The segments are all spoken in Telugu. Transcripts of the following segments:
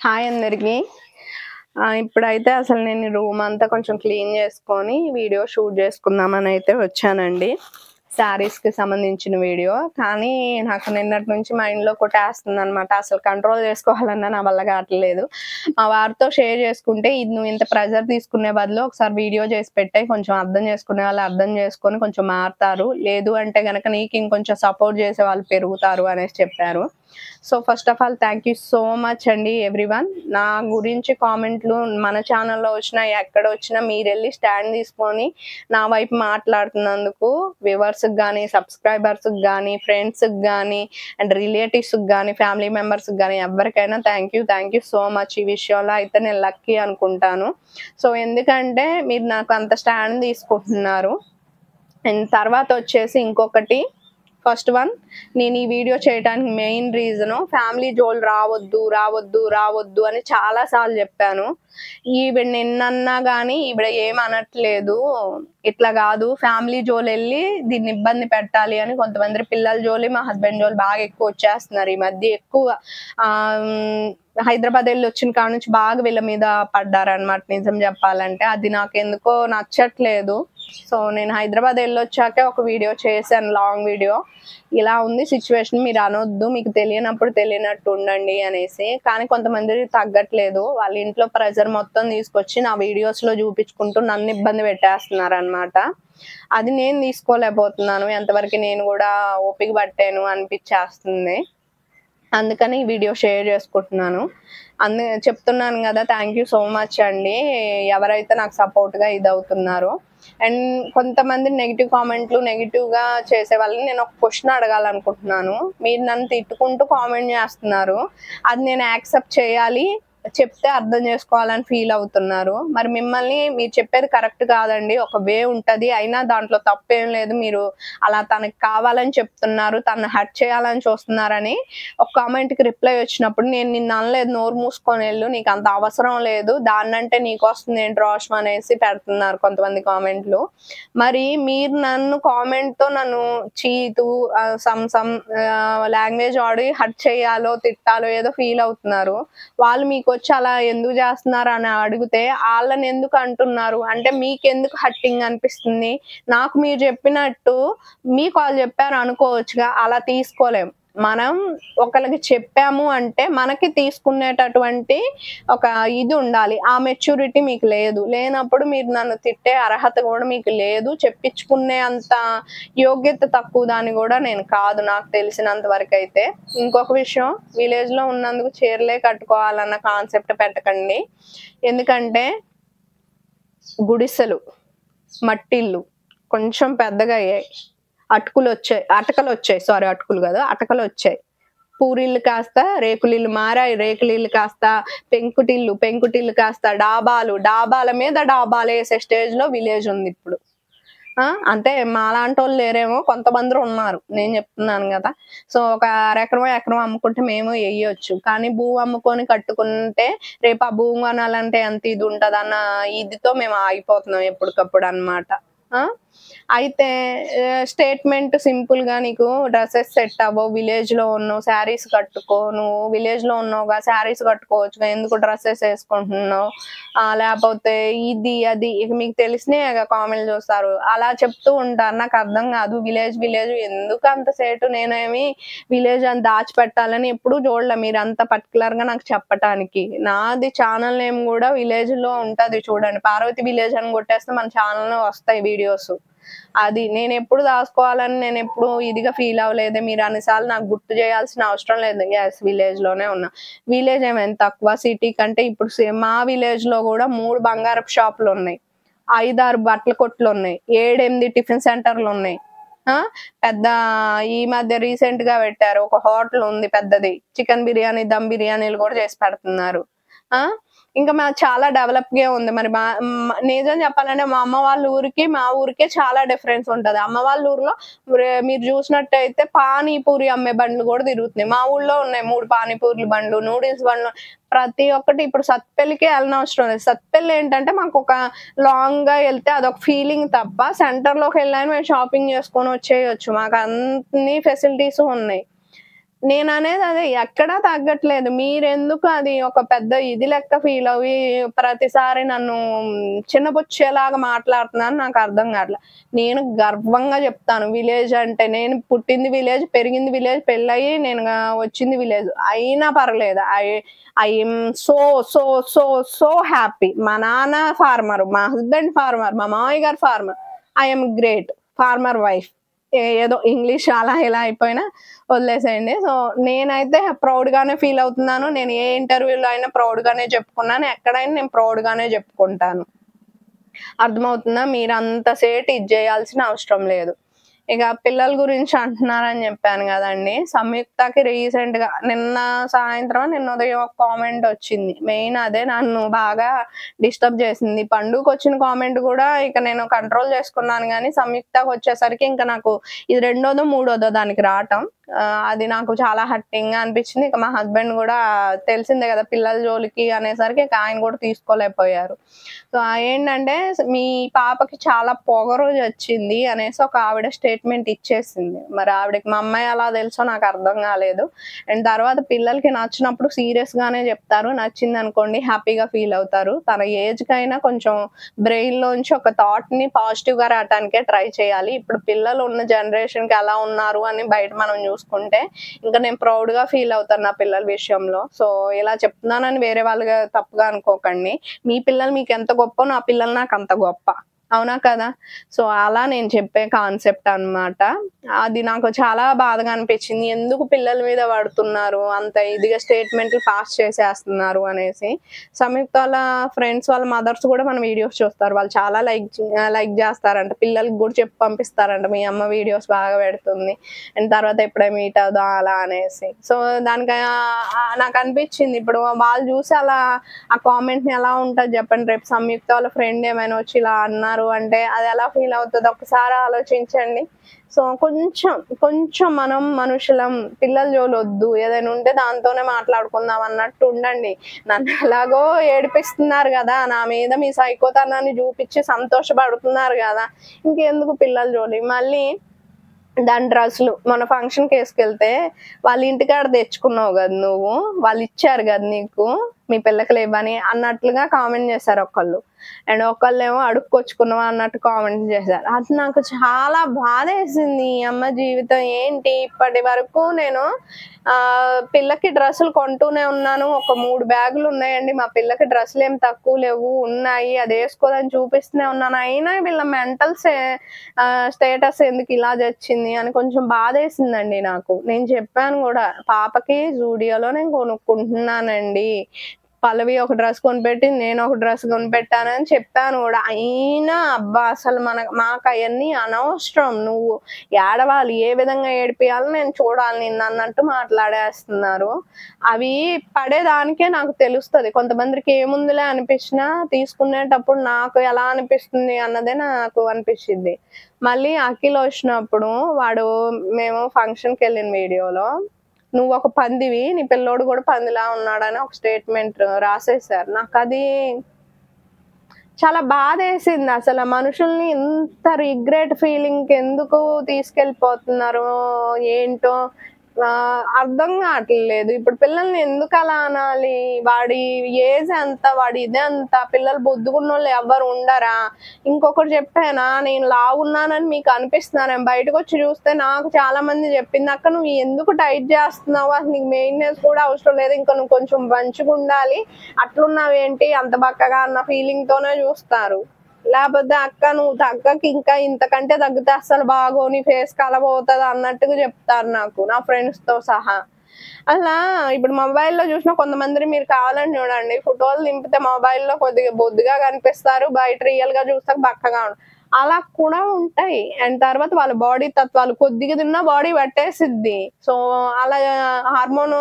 హాయ్ అందరికి. ఇప్పుడైతే అసలు నేను రూమ్ అంతా కొంచెం క్లీన్ చేసుకొని వీడియో షూట్ చేసుకుందామని అయితే వచ్చానండి. శారీస్కి సంబంధించిన వీడియో. కానీ నాకు నిన్నటి నుంచి మైండ్లో కొట్టేస్తుంది అనమాట. అసలు కంట్రోల్ చేసుకోవాలన్నా నా వల్ల కావట్లేదు. మా వారితో షేర్ చేసుకుంటే ఇది నువ్వు ఇంత ప్రెజర్ తీసుకునే బదులు ఒకసారి వీడియో చేసి పెట్టే, కొంచెం అర్థం చేసుకునే వాళ్ళు అర్థం చేసుకొని కొంచెం మారుతారు, లేదు అంటే కనుక నీకు ఇంకొంచెం సపోర్ట్ చేసే వాళ్ళు పెరుగుతారు అనేసి చెప్పారు. So first of all thank you so much అండి ఎవ్రీవన్. నా గురించి కామెంట్లు మన ఛానల్లో వచ్చినా ఎక్కడ వచ్చినా మీరు వెళ్ళి స్టాండ్ తీసుకొని నా వైపు మాట్లాడుతున్నందుకు వ్యూవర్స్కి కానీ, సబ్స్క్రైబర్స్కి కానీ, ఫ్రెండ్స్కి కానీ, అండ్ రిలేటివ్స్కి కానీ, ఫ్యామిలీ మెంబర్స్కి కానీ ఎవరికైనా థ్యాంక్ యూ సో మచ్. ఈ విషయంలో అయితే నేను లక్కీ అనుకుంటాను. సో ఎందుకంటే మీరు నాకు అంత స్టాండ్ తీసుకుంటున్నారు. అండ్ తర్వాత వచ్చేసి ఇంకొకటి, ఫస్ట్ వన్, నేను ఈ వీడియో చేయడానికి మెయిన్ రీజను ఫ్యామిలీ జోల్ రావద్దు అని చాలాసార్లు చెప్పాను. ఈవిడ నిన్నన్నా కానీ ఈవిడ ఏమనట్లేదు. ఇట్లా కాదు, ఫ్యామిలీ జోల్ వెళ్ళి దీన్ని ఇబ్బంది పెట్టాలి అని కొంతమంది పిల్లల జోలి, మా హస్బెండ్ జోలి బాగా ఎక్కువ వచ్చేస్తున్నారు ఈ మధ్య. ఎక్కువ హైదరాబాద్ వెళ్ళి వచ్చిన కాడ నుంచి బాగా వీళ్ళ మీద పడ్డారనమాట. నిజం చెప్పాలంటే అది నాకు ఎందుకో నచ్చట్లేదు. సో నేను హైదరాబాద్ వెళ్ళొచ్చాకే ఒక వీడియో చేశాను, లాంగ్ వీడియో. ఇలా ఉంది సిచ్యువేషన్, మీరు అనొద్దు, మీకు తెలియనప్పుడు తెలియనట్టు ఉండండి అనేసి. కానీ కొంతమంది తగ్గట్లేదు, వాళ్ళ ఇంట్లో ప్రెజర్ మొత్తం తీసుకొచ్చి నా వీడియోస్లో చూపించుకుంటూ నన్ను ఇబ్బంది పెట్టేస్తున్నారు అనమాట. అది నేను తీసుకోలేకపోతున్నాను, ఎంతవరకు నేను కూడా ఓపిక పట్టాను అనిపించేస్తుంది. అందుకని ఈ వీడియో షేర్ చేసుకుంటున్నాను. చెప్తున్నాను కదా, థ్యాంక్ యూ సో మచ్ అండి ఎవరైతే నాకు సపోర్ట్గా ఇది అవుతున్నారో. అండ్ కొంతమంది నెగిటివ్ కామెంట్లు, నెగిటివ్గా చేసే వాళ్ళని నేను ఒక క్వశ్చన్ అడగాలనుకుంటున్నాను. మీరు నన్ను తిట్టుకుంటూ కామెంట్ చేస్తున్నారు, అది నేను యాక్సెప్ట్ చేయాలి, చెప్తే అర్థం చేసుకోవాలని ఫీల్ అవుతున్నారు. మరి మిమ్మల్ని మీరు చెప్పేది కరెక్ట్ కాదండి, ఒక వే ఉంటుంది, అయినా దాంట్లో తప్పేం లేదు, మీరు అలా తనకి కావాలని చెప్తున్నారు, తను హర్ట్ చేయాలని చూస్తున్నారని ఒక కామెంట్కి రిప్లై వచ్చినప్పుడు నేను నిన్ను అనలేదు, నోరు మూసుకొని వెళ్ళు, నీకు అంత అవసరం లేదు, దాన్నంటే నీకు వస్తుంది ఏంటి రోషం అనేసి పెడుతున్నారు కొంతమంది కామెంట్లు. మరి మీరు నన్ను కామెంట్తో నన్ను చీతు సమ్ లాంగ్వేజ్ వాడి హర్ట్ చేయాలో తిట్టాలో ఏదో ఫీల్ అవుతున్నారు. వాళ్ళు మీకు వచ్చి అలా ఎందుకు చేస్తున్నారు అని అడిగితే వాళ్ళని ఎందుకు అంటున్నారు అంటే మీకు ఎందుకు హట్టింగ్ అనిపిస్తుంది? నాకు మీరు చెప్పినట్టు మీకు వాళ్ళు చెప్పారు అనుకోవచ్చుగా, అలా తీసుకోలేం. మనం ఒకరికి చెప్పాము అంటే మనకి తీసుకునేటటువంటి ఒక ఇది ఉండాలి. ఆ మెచ్యూరిటీ మీకు లేనప్పుడు మీరు నన్ను తిట్టే అర్హత కూడా మీకు లేదు. చెప్పించుకునే అంత యోగ్యత తక్కువ దాన్ని కూడా నేను కాదు, నాకు తెలిసినంత వరకు అయితే. ఇంకొక విషయం, విలేజ్లో ఉన్నందుకు చీరలే కట్టుకోవాలన్న కాన్సెప్ట్ పెట్టకండి. ఎందుకంటే గుడిసెలు, మట్టిల్లు కొంచెం పెద్దగా అయ్యాయి, అటకలు వచ్చాయి, పూరిళ్ళు కాస్త రేకులిల్లు మారాయి, రేకులిల్లు కాస్త పెంకుటిల్లు కాస్త డాబాల మీద డాబాలు వేసే స్టేజ్ లో విలేజ్ ఉంది ఇప్పుడు. అంటే మాలాంటి వాళ్ళు లేరేమో, కొంతమంది ఉన్నారు, నేను చెప్తున్నాను కదా. సో ఒక ఎకరం అమ్ముకుంటే మేము వేయొచ్చు, కానీ భూమి అమ్ముకొని కట్టుకుంటే రేపు ఆ భూమి కొనాలంటే ఎంత ఇది ఉంటుంది అన్న ఇదితో మేము ఆగిపోతున్నాం ఎప్పటికప్పుడు అన్నమాట. అయితే స్టేట్మెంట్ సింపుల్ గా, నీకు డ్రెస్సెస్ సెట్ అవ్వవు, విలేజ్ లో ఉన్నావు, శారీస్ కట్టుకో, నువ్వు విలేజ్ లో ఉన్నావుగా శారీస్ కట్టుకోవచ్చుగా, ఎందుకు డ్రెస్సెస్ వేసుకుంటున్నావు, లేకపోతే ఇది అది ఇక మీకు తెలిసినాయి కామెంట్లు చూస్తారు, అలా చెప్తూ ఉంటారు. నాకు అర్థం కాదు, విలేజ్ ఎందుకు అంత సేటు, నేనేమి విలేజ్ అని దాచిపెట్టాలని ఎప్పుడు చూడలే మీరు అంత పర్టికులర్ గా నాకు చెప్పటానికి. నాది ఛానల్ నేమ్ కూడా విలేజ్ లో ఉంటది, చూడండి, పార్వతి విలేజ్ అని కొట్టేస్తే మన ఛానల్ లో వస్తాయి వీడియోస్. అది నేను ఎప్పుడు దాచుకోవాలని నేను ఎప్పుడు ఇదిగా ఫీల్ అవ్వలేదు. మీరు అన్నిసార్లు నాకు గుర్తు చేయాల్సిన అవసరం లేదు. ఎస్, విలేజ్ లోనే ఉన్నా. విలేజ్ ఏమైనా తక్కువ సిటీ కంటే? ఇప్పుడు మా విలేజ్ లో కూడా 3 బంగారపు షాపులు ఉన్నాయి, 5-6 బట్టల కొట్లు ఉన్నాయి, 7-8 టిఫిన్ సెంటర్లు ఉన్నాయి. పెద్ద ఈ మధ్య రీసెంట్ గా పెట్టారు, ఒక హోటల్ ఉంది పెద్దది, చికెన్ బిర్యానీ, దమ్ బిర్యానీలు కూడా చేసి పెడుతున్నారు. ఇంకా మా చాలా డెవలప్ గా ఉంది. మరి నిజం చెప్పాలంటే మా అమ్మ వాళ్ళ ఊరికి మా ఊరికే చాలా డిఫరెన్స్ ఉంటది. అమ్మ వాళ్ళ ఊర్లో మీరు చూసినట్టయితే పానీపూరి అమ్మే బండ్లు కూడా తిరుగుతున్నాయి. మా ఊళ్ళో ఉన్నాయి 3 పానీపూరి బండ్లు, నూడిల్స్ బండ్లు, ప్రతి ఒక్కటి. ఇప్పుడు సత్పెల్లికే వెళ్ళనవసరం లేదు. సత్పెల్లి ఏంటంటే మాకు ఒక లాంగ్ గా వెళ్తే అదొక ఫీలింగ్ తప్ప, సెంటర్ లోకి వెళ్ళాలని మేము షాపింగ్ చేసుకొని వచ్చేయచ్చు, మాకు అన్ని ఫెసిలిటీస్ ఉన్నాయి. నేను అనేది అదే, ఎక్కడా తగ్గట్లేదు. మీరెందుకు అది ఒక పెద్ద ఇది లెక్క ఫీల్ అవ్వి ప్రతిసారి నన్ను చిన్నబుచ్చేలాగా మాట్లాడుతున్నారని నాకు అర్థం కావట్లే. నేను గర్వంగా చెప్తాను, విలేజ్ అంటే నేను పుట్టింది విలేజ్, పెరిగింది విలేజ్, పెళ్ళయి నేను వచ్చింది విలేజ్. అయినా పర్లేదు. I am so so so so happy. మా నాన్న ఫార్మర్, మా హస్బెండ్ ఫార్మర్, మా మామయ్య గారు farmer. I am great farmer wife. ఏదో ఇంగ్లీష్ అలా ఇలా అయిపోయినా వదిలేసేయండి. సో నేనైతే ప్రౌడ్ గానే ఫీల్ అవుతున్నాను. నేను ఏ ఇంటర్వ్యూలో అయినా ప్రౌడ్ గానే చెప్పుకున్నాను. ఎక్కడైనా నేను ప్రౌడ్ గానే చెప్పుకుంటాను. అర్థమవుతుందా? మీరు అంత సేటు ఇది చేయాల్సిన అవసరం లేదు. ఇక పిల్లల గురించి అంటున్నారని చెప్పాను కదండి. సంయుక్తకి రీసెంట్ గా నిన్న సాయంత్రం, నిన్న ఉదయం ఒక కామెంట్ వచ్చింది. మెయిన్ అదే నన్ను బాగా డిస్టర్బ్ చేసింది. పండుగకి వచ్చిన కామెంట్ కూడా ఇక నేను కంట్రోల్ చేసుకున్నాను, కానీ సంయుక్తకి వచ్చేసరికి ఇంకా నాకు ఇది రెండోదో మూడోదో దానికి రావటం. అది నాకు చాలా హర్టింగ్ గా అనిపించింది. ఇక మా హస్బెండ్ కూడా తెలిసిందే కదా పిల్లల జోలికి అనేసరికి ఇక ఆయన కూడా తీసుకోలేకపోయారు. సో ఏంటంటే, మీ పాపకి చాలా పొగరోజు వచ్చింది అనేసి ఒక ఆవిడ స్టేట్మెంట్ ఇచ్చేసింది. మరి ఆవిడకి మా అమ్మాయి అలా తెలుసో నాకు అర్థం కాలేదు. అండ్ తర్వాత పిల్లలకి నచ్చినప్పుడు సీరియస్ గానే చెప్తారు, నచ్చింది అనుకోండి హ్యాపీగా ఫీల్ అవుతారు. తన ఏజ్ కైనా కొంచెం బ్రెయిన్ లోంచి ఒక థాట్ ని పాజిటివ్ గా రావటానికే ట్రై చేయాలి. ఇప్పుడు పిల్లలు ఉన్న జనరేషన్ కి ఎలా ఉన్నారు అని బయట మనం చూసుకుంటే ఇంకా నేను ప్రౌడ్ గా ఫీల్ అవుతాను నా పిల్లల విషయంలో. సో ఇలా చెప్తున్నానని వేరే వాళ్ళగా తప్పుగా అనుకోకండి. మీ పిల్లలు మీకు ఎంత గొప్ప, నా పిల్లలు నాకు అంత గొప్ప. అవునా కదా? సో అలా నేను చెప్పే కాన్సెప్ట్ అన్నమాట. అది నాకు చాలా బాధగా అనిపించింది. ఎందుకు పిల్లల మీద పడుతున్నారు, అంత ఇదిగా స్టేట్మెంట్లు పాస్ చేసేస్తున్నారు అనేసి. సంయుక్త వాళ్ళ ఫ్రెండ్స్ వాళ్ళ మదర్స్ కూడా మన వీడియోస్ చూస్తారు. వాళ్ళు చాలా లైక్ చేస్తారంట. పిల్లలకి కూడా చెప్పి పంపిస్తారంట, మీ అమ్మ వీడియోస్ బాగా పెడుతుంది అండ్ తర్వాత ఎప్పుడే మీట్ అవుదాం అలా అనేసి. సో దానికి నాకు అనిపించింది, ఇప్పుడు వాళ్ళు చూసి అలా ఆ కామెంట్ ని ఎలా ఉంటుంది చెప్పండి. రేపు సంయుక్త వాళ్ళ ఫ్రెండ్ ఏమైనా వచ్చి ఇలా అన్నారు అంటే అది ఎలా ఫీల్ అవుతుంది ఒకసారి ఆలోచించండి. సో కొంచెం మనం మనుషులం, పిల్లల జోలు వద్దు, ఏదైనా ఉంటే దాంతోనే మాట్లాడుకుందాం అన్నట్టు ఉండండి. నన్ను ఎలాగో ఏడిపిస్తున్నారు కదా, నా మీద మీ సైకోతనాన్ని చూపించి సంతోషపడుతున్నారు కదా, ఇంకెందుకు పిల్లల జోలి. మళ్ళీ దాని డ్రెస్సులు మన ఫంక్షన్కి వేసుకెళ్తే వాళ్ళ ఇంటికాడ తెచ్చుకున్నావు కదా నువ్వు, వాళ్ళు ఇచ్చారు కదా నీకు, మీ పిల్లకి లేవని అన్నట్లుగా కామెంట్ చేశారు ఒకళ్ళు. అండ్ ఒకళ్ళేమో అడుక్కొచ్చుకున్నావా అన్నట్టు కామెంట్ చేశారు. అది నాకు చాలా బాధ వేసింది. అమ్మ జీవితం ఏంటి, ఇప్పటి వరకు నేను పిల్లకి డ్రెస్సులు కొంటూనే ఉన్నాను. ఒక 3 బ్యాగులు ఉన్నాయండి మా పిల్లకి. డ్రెస్సులు ఏం తక్కువ లేవు, ఉన్నాయి, అది వేసుకోదని చూపిస్తూనే ఉన్నాను. అయినా వీళ్ళ మెంటల్ స్టేటస్ ఎందుకు ఇలా వచ్చింది అని కొంచెం బాధ వేసిందండి నాకు. నేను చెప్పాను కూడా, పాపకి జూడియోలో నేను కొనుక్కుంటున్నానండి, పల్లవి ఒక డ్రెస్ కొనిపెట్టి నేను ఒక డ్రెస్ కొనిపెట్టానని చెప్పాను కూడా. అయినా అబ్బా అసలు మాకు అవన్నీ అనవసరం, నువ్వు ఏడవాలి, ఏ విధంగా ఏడిపియాలో నేను చూడాలి నిన్ను అన్నట్టు మాట్లాడేస్తున్నారు. అవి పడేదానికే నాకు తెలుస్తుంది. కొంతమందికి ఏముందిలే అనిపించినా తీసుకునేటప్పుడు నాకు ఎలా అనిపిస్తుంది అన్నదే నాకు అనిపించింది. మళ్ళీ అఖిల్ వచ్చినప్పుడు మేము ఫంక్షన్కి వెళ్ళిన వీడియోలో నువ్వు ఒక పందివి, నీ పిల్లోడు కూడా పందిలా ఉన్నాడని ఒక స్టేట్మెంట్ రాసేసారు. నాకు అది చాలా బాధ వేసింది. అసలు మనుషుల్ని ఇంత రిగ్రెట్ ఫీలింగ్ ఎందుకు తీసుకెళ్ళిపోతున్నారో ఏంటో అర్థం కావట్లేదు. ఇప్పుడు పిల్లల్ని ఎందుకు అలా అనాలి? వాడి ఏజ్ ఎంత, వాడి ఇదే అంత, పిల్లలు బొద్దుకున్నోళ్ళు ఎవరు ఉండరా? ఇంకొకటి చెప్పానా, నేను లావున్నానని మీకు అనిపిస్తున్నాను, బయటకు వచ్చి చూస్తే నాకు చాలా మంది చెప్పింది, అక్క నువ్వు ఎందుకు టైట్ చేస్తున్నావు, అసలు నీకు మెయింటెనెన్స్ కూడా అవసరం లేదు, ఇంకా నువ్వు కొంచెం మంచిగా ఉండాలి, అట్లున్నావేంటి అంత బక్కగా అన్న ఫీలింగ్ తోనే చూస్తారు. లేకపోతే అక్క నువ్వు తగ్గకి ఇంకా ఇంతకంటే తగ్గితే అసలు బాగో, నీ ఫేస్ కలబోతుంది అన్నట్టుగా చెప్తారు నాకు, నా ఫ్రెండ్స్ తో సహా. అలా ఇప్పుడు మొబైల్లో చూసిన కొంతమంది మీరు కావాలని చూడండి, ఫోటోలు దింపితే మొబైల్లో కొద్దిగా బొద్దుగా కనిపిస్తారు, బయట రియల్ గా చూస్తే బక్కగా అలా కూడా ఉంటాయి. అండ్ తర్వాత వాళ్ళ బాడీ తత్వాలు, కొద్దిగా తిన్నా బాడీ పట్టేసిద్ది. సో అలా హార్మోన్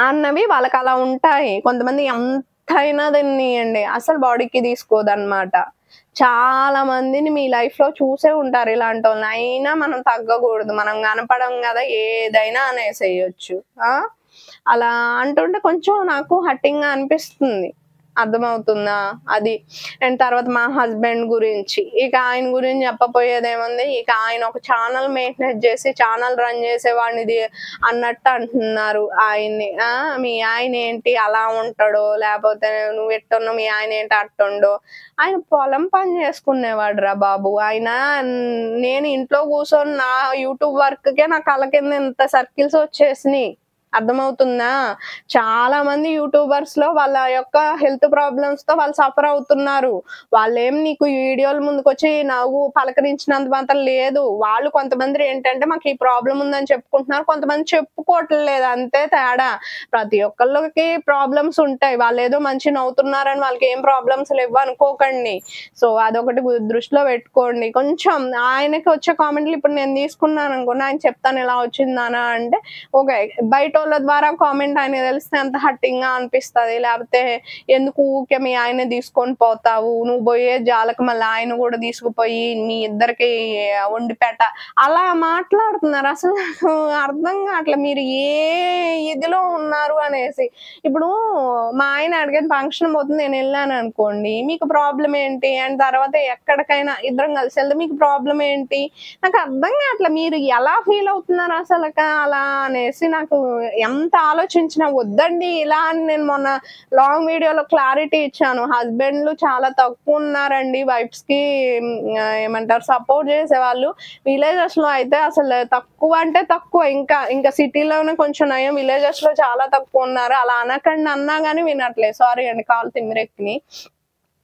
అన్నవి వాళ్ళకి అలా ఉంటాయి. కొంతమంది అయినా తినియండి అసలు బాడీకి తీసుకోదన్నమాట. చాలా మందిని మీ లైఫ్ లో చూసే ఉంటారు ఇలాంటి వాళ్ళని. అయినా మనం తగ్గకూడదు, మనం కనపడం కదా ఏదైనా అనేసేయచ్చు. అలా అంటుంటే కొంచెం నాకు హట్టింగ్ గా అనిపిస్తుంది. అర్థమవుతుందా అది. అండ్ తర్వాత మా హస్బెండ్ గురించి, ఇక ఆయన గురించి చెప్పపోయేది ఏముంది, ఇక ఆయన ఒక ఛానల్ మెయింటైన్ చేసి ఛానల్ రన్ చేసేవాడిని అన్నట్టు అంటున్నారు ఆయన్ని. మీ ఆయన ఏంటి అలా ఉంటాడో, లేకపోతే నువ్వు ఎట్టున్నావు మీ ఆయన ఏంటి అట్టుండో. ఆయన పొలం పని చేసుకునేవాడు రా బాబు. ఆయన నేను ఇంట్లో కూర్చొని నా యూట్యూబ్ వర్క్కే నా కళ్ళ కింద ఇంత సర్కిల్స్ వచ్చేసినాయి. అర్థమవుతుందా? చాలా మంది యూట్యూబర్స్ లో వాళ్ళ యొక్క హెల్త్ ప్రాబ్లమ్స్ తో వాళ్ళు సఫర్ అవుతున్నారు. వాళ్ళేం నీకు ఈ వీడియోల ముందుకు వచ్చి నవ్వు పలకరించినంత మాత్రం లేదు. వాళ్ళు కొంతమంది ఏంటంటే మాకు ఈ ప్రాబ్లం ఉందని చెప్పుకుంటున్నారు, కొంతమంది చెప్పుకోవట్లేదు, అంతే తేడా. ప్రతి ఒక్కళ్ళకి ప్రాబ్లమ్స్ ఉంటాయి. వాళ్ళు ఏదో మంచి నవ్వుతున్నారని వాళ్ళకి ఏం ప్రాబ్లమ్స్ లేవు అనుకోకండి. సో అదొకటి దృష్టిలో పెట్టుకోండి. కొంచెం ఆయనకి వచ్చే కామెంట్లు ఇప్పుడు నేను తీసుకున్నాను అనుకోండి, ఆయన చెప్తాను ఎలా వచ్చిందనా అంటే ఓకే, బయట వాళ్ళ ద్వారా కామెంట్ ఆయన తెలిస్తే ఎంత హట్టింగ్ గా అనిపిస్తుంది. లేకపోతే ఎందుకు ఊకే మీ ఆయన తీసుకొని పోతావు, నువ్వు పోయే జాలకు మళ్ళీ ఆయన కూడా తీసుకుపోయి మీ ఇద్దరికి వండిపేట అలా మాట్లాడుతున్నారు. అసలు అర్థం కావట్లేదు మీరు ఏ ఇదిలో ఉన్నారు అనేసి. ఇప్పుడు మా ఆయన అడిగేది ఫంక్షన్ పోతుంది, నేను వెళ్ళాను అనుకోండి, మీకు ప్రాబ్లం ఏంటి? అండ్ తర్వాత ఎక్కడికైనా ఇద్దరం కలిసి వెళ్తే మీకు ప్రాబ్లం ఏంటి? నాకు అర్థం కావట్లేదు మీరు ఎలా ఫీల్ అవుతున్నారు అసలు అలా అనేసి. నాకు ఎంత ఆలోచించినా వద్దండి ఇలా అని నేను మొన్న లాంగ్ వీడియోలో క్లారిటీ ఇచ్చాను. హస్బెండ్లు చాలా తక్కువ ఉన్నారండి వైఫ్స్ కి ఏమంటారు సపోర్ట్ చేసే వాళ్ళు. విలేజెస్ లో అయితే అసలు తక్కువ అంటే తక్కువ, ఇంకా సిటీలోనే కొంచెం నయం, విలేజెస్ లో చాలా తక్కువ ఉన్నారు. అలా అనకండి అన్నా గానీ వినట్లేదు. సారీ అండి కాలు తిమ్మిరెక్కిని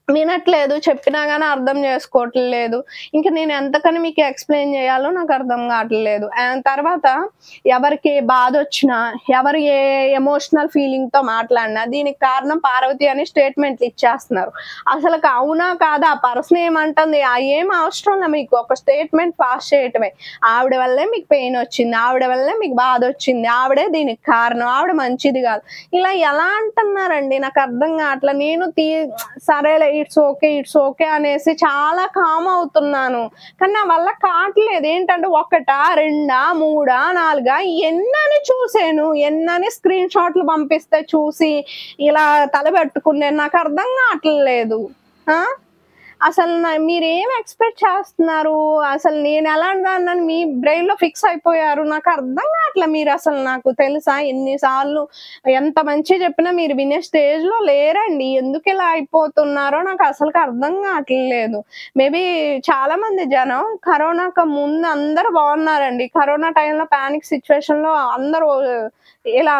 వినట్లేదు, చెప్పినా గానీ అర్థం చేసుకోవట్లేదు. ఇంకా నేను ఎంతకని మీకు ఎక్స్ప్లెయిన్ చేయాలో నాకు అర్థం కావట్లేదు. అండ్ తర్వాత ఎవరికి బాధ వచ్చినా, ఎవరు ఏ ఎమోషనల్ ఫీలింగ్ తో మాట్లాడినా దీనికి కారణం పార్వతి అని స్టేట్మెంట్లు ఇచ్చేస్తున్నారు. అసలు అవునా కాదా, ఆ పర్సన్ ఏమంటుంది ఏం అవసరం లేదు, మీకు ఒక స్టేట్మెంట్ పాస్ చేయటమే. ఆవిడ వల్లే మీకు పెయిన్ వచ్చింది, ఆవిడ వల్లే మీకు బాధ వచ్చింది, ఆవిడే దీనికి కారణం, ఆవిడ మంచిది కాదు, ఇలా ఎలా అంటున్నారండి నాకు అర్థం కావట్లేదు. నేను సరేలే ఇట్స్ ఓకే అనేసి చాలా కామ్ అవుతున్నాను, కానీ నా వల్ల కావట్లేదు. ఏంటంటే ఒకటా రెండా మూడా నాలుగా ఎన్నని చూసాను, ఎన్నని స్క్రీన్ షాట్లు పంపిస్తే చూసి ఇలా తలబెట్టుకున్నాను. నాకు అర్థం కావట్లేదు. అసలు మీరేం ఎక్స్పెక్ట్ చేస్తున్నారు? అసలు నేను ఎలా అన్నాను మీ బ్రెయిన్ లో ఫిక్స్ అయిపోయారు. నాకు అర్థం కావట్లే. మీరు అసలు నాకు తెలుసా ఎన్నిసార్లు ఎంత మంచి చెప్పినా మీరు వినే స్టేజ్ లో లేరండి. ఎందుకు ఇలా అయిపోతున్నారో నాకు అసలు అర్థం కావట్లేదు. మేబీ చాలా మంది జనం కరోనాకు ముందు అందరూ బాగున్నారండి. కరోనా టైంలో పానిక్ సిచ్యువేషన్ లో అందరూ ఇలా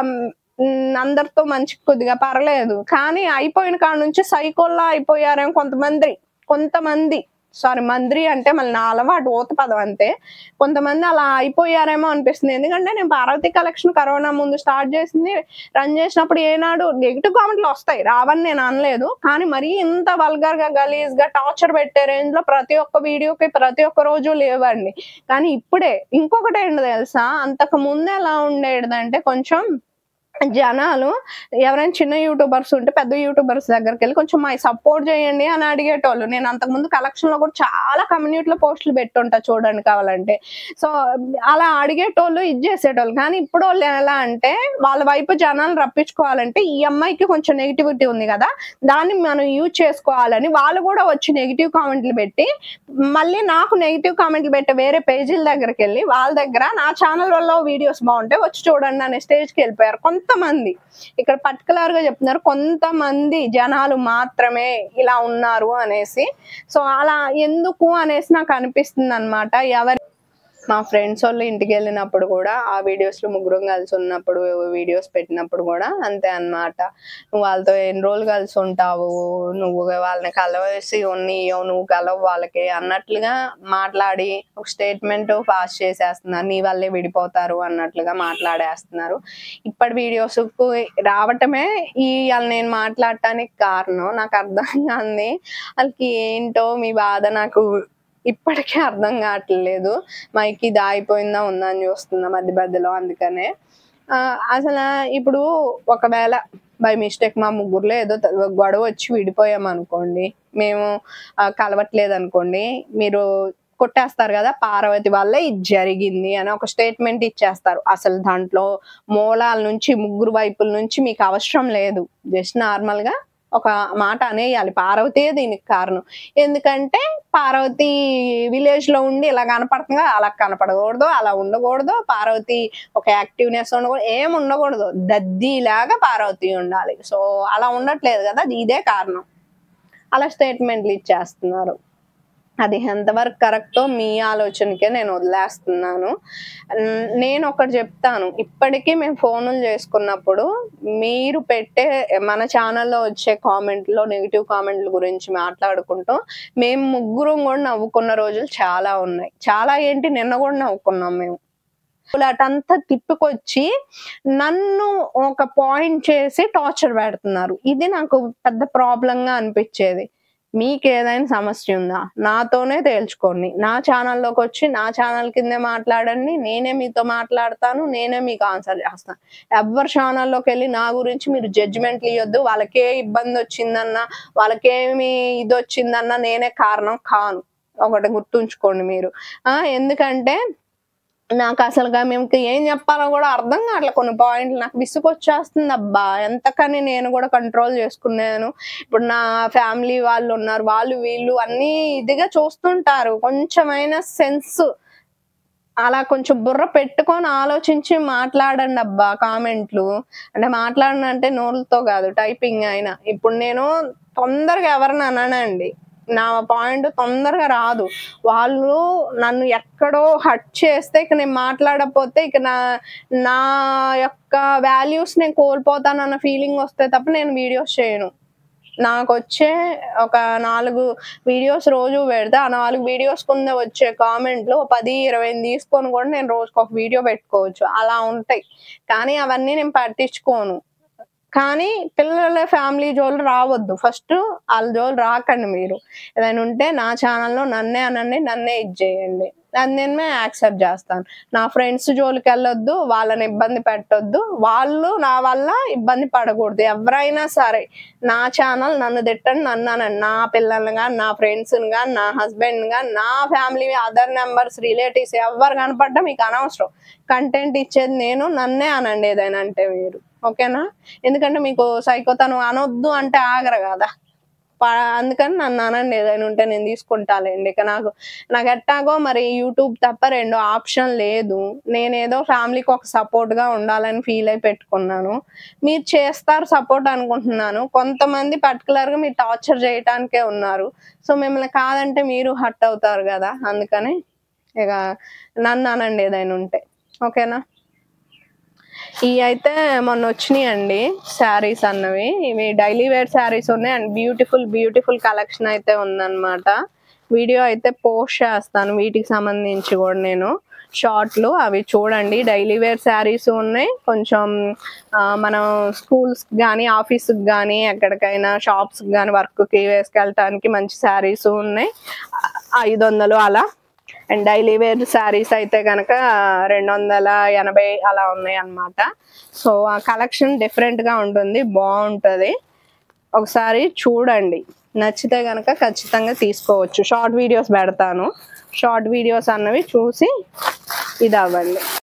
అందరితో మంచి కొద్దిగా పర్లేదు, కానీ అయిపోయిన కాడ నుంచి సైకోల్లా అయిపోయారేమో కొంతమంది సారీ మంద్రి అంటే మళ్ళీ నా అలవాటు ఓత పదం అంతే. కొంతమంది అలా అయిపోయారేమో అనిపిస్తుంది. ఎందుకంటే నేను పార్వతి కలెక్షన్ కరోనా ముందు స్టార్ట్ చేసింది, రన్ చేసినప్పుడు ఏనాడు నెగిటివ్ కామెంట్లు వస్తాయి, రావని నేను అనలేదు. కానీ మరీ ఇంత వల్గర్ గా గలీజ్ గా టార్చర్ పెట్టే రేంజ్ లో ప్రతి ఒక్క వీడియోకి ప్రతి ఒక్క రోజు లేవండి. కానీ ఇప్పుడే ఇంకొకటి ఏంటో తెలుసా, అంతకు ముందు ఎలా ఉండేదంటే కొంచెం జనాలు ఎవరైనా చిన్న యూట్యూబర్స్ ఉంటే పెద్ద యూట్యూబర్స్ దగ్గరికి వెళ్ళి కొంచెం మా సపోర్ట్ చేయండి అని అడిగేటోళ్ళు. నేను అంతకుముందు కలెక్షన్ లో కూడా చాలా కమ్యూనిటీలో పోస్టులు పెట్టుంటా చూడండి కావాలంటే. సో అలా అడిగేటోళ్ళు ఇది చేసేటోళ్ళు. కానీ ఇప్పుడు వాళ్ళు ఎలా అంటే వాళ్ళ వైపు జనాలు రప్పించుకోవాలంటే ఈ అమ్మాయికి కొంచెం నెగిటివిటీ ఉంది కదా, దాన్ని మనం యూజ్ చేసుకోవాలని వాళ్ళు కూడా వచ్చి నెగిటివ్ కామెంట్లు పెట్టి మళ్ళీ నాకు నెగిటివ్ కామెంట్లు పెట్టే వేరే పేజీల దగ్గరికి వెళ్ళి వాళ్ళ దగ్గర నా ఛానల్ వల్ల వీడియోస్ బాగుంటాయి వచ్చి చూడండి అనే స్టేజ్కి వెళ్ళిపోయారు కొంతమంది. ఇక్కడ పర్టికులర్ గా చెప్తున్నారు కొంతమంది జనాలు మాత్రమే ఇలా ఉన్నారు అనేసి. సో అలా ఎందుకు అనేసి నాకు అనిపిస్తుంది అన్నమాట. మా ఫ్రెండ్స్ వాళ్ళు ఇంటికి వెళ్ళినప్పుడు కూడా ఆ వీడియోస్ లో ముగ్గురం కలిసి ఉన్నప్పుడు వీడియోస్ పెట్టినప్పుడు కూడా అంతే అన్నమాట. నువ్వు వాళ్ళతో ఎన్ని రోజులు కలిసి ఉంటావు, నువ్వు వాళ్ళని కలవేసి నువ్వు కలవు వాళ్ళకి అన్నట్లుగా మాట్లాడి ఒక స్టేట్మెంట్ పాస్ చేసేస్తున్నారు, నీ వల్లే విడిపోతారు అన్నట్లుగా మాట్లాడేస్తున్నారు. ఇప్పటి వీడియోస్ రావటమే వాళ్ళని నేను మాట్లాడటానికి కారణం. నాకు అర్థం కాదు వాళ్ళకి ఏంటో మీ బాధ నాకు ఇప్పటికే అర్థం కావట్లేదు. మైకి దాయిపోయిందా ఉందా అని చూస్తున్నా మధ్య మధ్యలో. అందుకనే అసలు ఇప్పుడు ఒకవేళ బై మిస్టేక్ మా ముగ్గురులో ఏదో గొడవ వచ్చి విడిపోయాం అనుకోండి, మేము కలవట్లేదు అనుకోండి, మీరు కొట్టేస్తారు కదా పార్వతి వల్ల ఇది జరిగింది అని ఒక స్టేట్మెంట్ ఇచ్చేస్తారు. అసలు దాంట్లో మూలాల నుంచి ముగ్గురు వైపుల నుంచి మీకు అవసరం లేదు, జస్ట్ నార్మల్ గా ఒక మాట అనేయాలి. పార్వతీయే దీనికి కారణం. ఎందుకంటే పార్వతి విలేజ్‌లో ఉండి ఇలా కనపడుతుందిగా, అలా కనపడకూడదు, అలా ఉండకూడదు. పార్వతి ఒక యాక్టివ్‌నెస్ ఉండకూడదు, ఏమి ఉండకూడదు. దద్దిలాగా పార్వతి ఉండాలి. సో, అలా ఉండట్లేదు కదా! ఇదే కారణం. అలా స్టేట్మెంట్లు ఇచ్చేస్తున్నారు. అది ఎంతవరకు కరెక్టో మీ ఆలోచనకే నేను వదిలేస్తున్నాను. నేను ఒకటి చెప్తాను. ఇప్పటికీ మేము ఫోనులు చేసుకున్నప్పుడు మీరు పెట్టే మన ఛానల్‌లో వచ్చే కామెంట్‌లో నెగెటివ్ కామెంట్‌ల గురించి మాట్లాడుకుంటూ మేము ముగ్గురం కూడా నవ్వుకున్న రోజులు చాలా ఉన్నాయి. చాలా ఏంటి, నిన్న కూడా నవ్వుకున్నాం మేము. అటంతా తిప్పుకొచ్చి నన్ను ఒక పాయింట్ చేసి టార్చర్ పెడుతున్నారు. ఇది నాకు పెద్ద ప్రాబ్లమ్‌గా అనిపిచ్చేది. మీకేదైనా సమస్య ఉందా? నాతోనే తేల్చుకోండి. నా ఛానల్‌లోకొచ్చి నా ఛానల్ కిందే మాట్లాడండి. నేనే మీతో మాట్లాడతాను. నేనే మీకు ఆన్సర్ చేస్తాను. ఎవ్వరి ఛానల్‌లోకెళ్ళి నా గురించి మీరు జడ్జ్‌మెంట్లు ఇయ్యొద్దు. వాళ్ళకే ఇబ్బందొచ్చిందన్నా, వాళ్ళకేమి ఇదొచ్చిందన్నా నేనే కారణం కాను. ఒకటి గుర్తుంచుకోండి మీరు. ఎందుకంటే నాకసలుగా మీకు ఏం చెప్పాలో కూడా అర్థం కావట్లే కొన్ని పాయింట్లు. నాకు విసుగొచ్చేస్తుందబ్బా! ఎంతకని నేను కూడా కంట్రోల్ చేసుకున్నాను. ఇప్పుడు నా ఫ్యామిలీ వాళ్ళున్నారు. వాళ్ళు వీళ్ళు అన్నీ ఇదిగా చూస్తుంటారు. కొంచెమైనా సెన్స్ అలా కొంచెం బుర్ర పెట్టుకొని ఆలోచించి మాట్లాడండబ్బా కామెంట్లు. అంటే మాట్లాడనంటే నోళ్ళతో కాదు, టైపింగ్ అయినా. ఇప్పుడు నేను తొందరగా ఎవరిని అననండి. నా పాయింట్ తొందరగా రాదు. వాళ్ళు నన్ను ఎక్కడో హర్ట్ చేస్తే ఇక నేను మాట్లాడకపోతే ఇక నా యొక్క వాల్యూస్ నేను కోల్పోతానన్న ఫీలింగ్ వస్తే తప్ప నేను వీడియోస్ చేయను. నాకొచ్చే ఒక 4 వీడియోస్ రోజు పెడితే ఆ 4 వీడియోస్ కింద వచ్చే కామెంట్లు 10, 20 తీసుకొని కూడా నేను రోజుకొక వీడియో పెట్టుకోవచ్చు. అలా ఉంటాయి. కానీ అవన్నీ నేను పట్టించుకోను. కానీ పిల్లల ఫ్యామిలీ జోలికి రావద్దు. ఫస్ట్ ఆళ్ళ జోలికి రాకండి మీరు. ఏదైనా ఉంటే నా ఛానల్‌లో నన్నే అనండి, నన్నే ఇది చేయండి. అది నేను యాక్సెప్ట్ చేస్తాను. నా ఫ్రెండ్స్ జోలికెళ్ళొద్దు, వాళ్ళని ఇబ్బంది పెట్టొద్దు. వాళ్ళు నా వల్ల ఇబ్బంది పడకూడదు. ఎవరైనా సరే నా ఛానల్ నన్ను తిట్టండి, నన్ను అనండి. నా పిల్లల్ని గాని, నా ఫ్రెండ్స్‌ని గాని, నా హస్బెండ్‌ని గాని, నా ఫ్యామిలీ అదర్ మెంబర్స్, రిలేటివ్స్ ఎవ్వరు కనపడ్డా మీకు అనవసరం. కంటెంట్ ఇచ్చేది నేను. నన్నే అనండి ఏదైనా అంటే మీరు. ఓకేనా? ఎందుకంటే మీకు సైకోతనం అనొద్దు అంటే ఆగరు కదా! అందుకని నన్ను అనండి ఏదైనా ఉంటే నేను తీసుకుంటాలేండి. ఇక నాకు ఎట్టాగో మరి యూట్యూబ్ తప్ప రెండో ఆప్షన్ లేదు. నేనేదో ఫ్యామిలీకి ఒక సపోర్ట్‌గా ఉండాలని ఫీల్ అయి పెట్టుకున్నాను. మీరు చేస్తారు సపోర్ట్ అనుకుంటున్నాను. కొంతమంది పర్టిక్యులర్‌గా మీరు టార్చర్ చేయటానికే ఉన్నారు. సో, మిమ్మల్ని కాదంటే మీరు హర్ట్ అవుతారు కదా! అందుకని ఇక నన్ను అనండి ఏదైనా ఉంటే. ఓకేనా? ఇయైతే మొన్నొచ్చినియండి శారీస్ అన్నవి. ఇవి డైలీ వేర్ శారీస్ ఉన్నాయి అండ్ బ్యూటిఫుల్ కలెక్షన్ అయితే ఉందన్నమాట. వీడియో అయితే పోస్ట్ చేస్తాను వీటికి సంబంధించి కూడా నేను. షార్ట్‌లు అవి చూడండి. డైలీ వేర్ శారీస్ ఉన్నాయి. కొంచెం మనం స్కూల్స్‌కి గానీ, ఆఫీస్‌కి గానీ, ఎక్కడికైనా షాప్స్‌కి గానీ వర్క్‌కి వేసుకెళ్ళటానికి మంచి శారీస్ ఉన్నాయి. 500 అలా. అండ్ డైలీ వేర్ శారీస్ అయితే గనక 280 అలా ఉన్నాయన్నమాట. సో, ఆ కలెక్షన్ డిఫరెంట్‌గా ఉంటుంది. బావుంటది. ఒకసారి చూడండి. నచ్చితే గనక ఖచ్చితంగా తీసుకోవచ్చు. షార్ట్ వీడియోస్ పెడతాను. షార్ట్ వీడియోస్ అన్నవి చూసి ఇదవ్వండి.